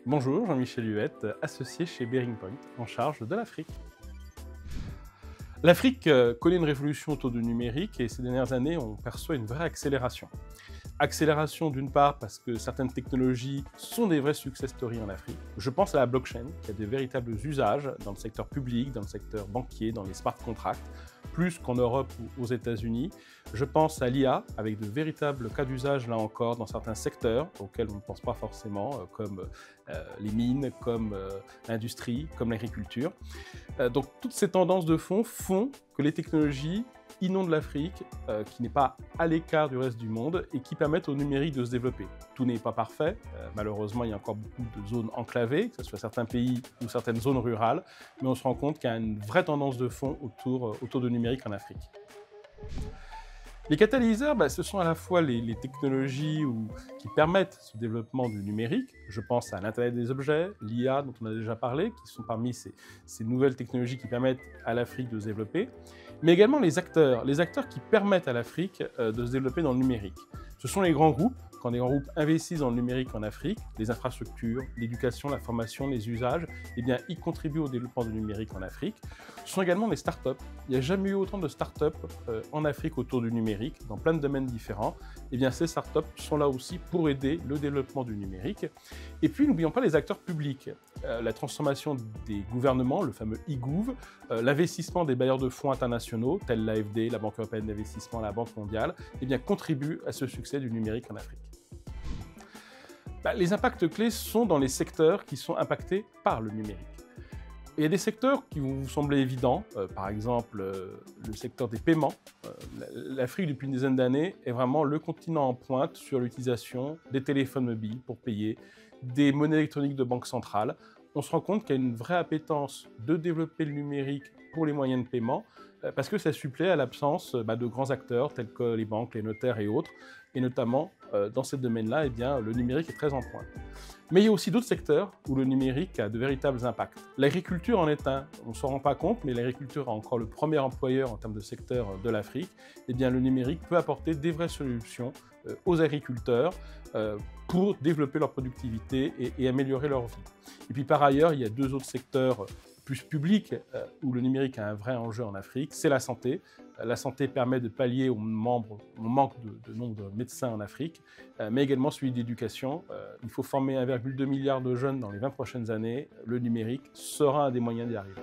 Bonjour, Jean-Michel Huette, associé chez Bearing Point, en charge de l'Afrique. L'Afrique connaît une révolution autour du numérique et ces dernières années, on perçoit une vraie accélération. Accélération d'une part parce que certaines technologies sont des vrais success stories en Afrique. Je pense à la blockchain qui a de véritables usages dans le secteur public, dans le secteur banquier, dans les smart contracts, plus qu'en Europe ou aux États-Unis. Je pense à l'IA avec de véritables cas d'usage là encore dans certains secteurs auxquels on ne pense pas forcément, comme les mines, comme l'industrie, comme l'agriculture. Donc toutes ces tendances de fond font que les technologies inondent l'Afrique, qui n'est pas à l'écart du reste du monde et qui permettent au numérique de se développer. Tout n'est pas parfait, malheureusement il y a encore beaucoup de zones enclavées, que ce soit certains pays ou certaines zones rurales, mais on se rend compte qu'il y a une vraie tendance de fond autour du numérique en Afrique. Les catalyseurs, ce sont à la fois les technologies qui permettent ce développement du numérique. Je pense à l'Internet des objets, l'IA dont on a déjà parlé, qui sont parmi ces nouvelles technologies qui permettent à l'Afrique de se développer, mais également les acteurs qui permettent à l'Afrique de se développer dans le numérique. Ce sont les grands groupes. Quand les grands groupes investissent dans le numérique en Afrique, les infrastructures, l'éducation, la formation, les usages, ils contribuent au développement du numérique en Afrique. Ce sont également les startups. Il n'y a jamais eu autant de startups en Afrique autour du numérique, dans plein de domaines différents. Ces startups sont là aussi pour aider le développement du numérique. Et puis, n'oublions pas les acteurs publics. La transformation des gouvernements, le fameux e-gouv, l'investissement des bailleurs de fonds internationaux, tels l'AFD, la Banque européenne d'investissement, la Banque mondiale, contribuent à ce succès du numérique en Afrique. Les impacts clés sont dans les secteurs qui sont impactés par le numérique. Il y a des secteurs qui vont vous sembler évidents, par exemple le secteur des paiements. L'Afrique, depuis une dizaine d'années, est vraiment le continent en pointe sur l'utilisation des téléphones mobiles pour payer, des monnaies électroniques de banque centrale. On se rend compte qu'il y a une vraie appétence de développer le numérique pour les moyens de paiement, parce que ça supplée à l'absence de grands acteurs tels que les banques, les notaires et autres. Et notamment, dans ce domaine-là, le numérique est très en pointe. Mais il y a aussi d'autres secteurs où le numérique a de véritables impacts. L'agriculture en est un. On ne s'en rend pas compte, mais l'agriculture est encore le premier employeur en termes de secteur de l'Afrique. Le numérique peut apporter des vraies solutions aux agriculteurs pour développer leur productivité et améliorer leur vie. Et puis par ailleurs, il y a deux autres secteurs plus publics où le numérique a un vrai enjeu en Afrique, c'est la santé. La santé permet de pallier au manque de nombre de médecins en Afrique, mais également celui d'éducation. Il faut former 1,2 milliard de jeunes dans les 20 prochaines années. Le numérique sera un des moyens d'y arriver.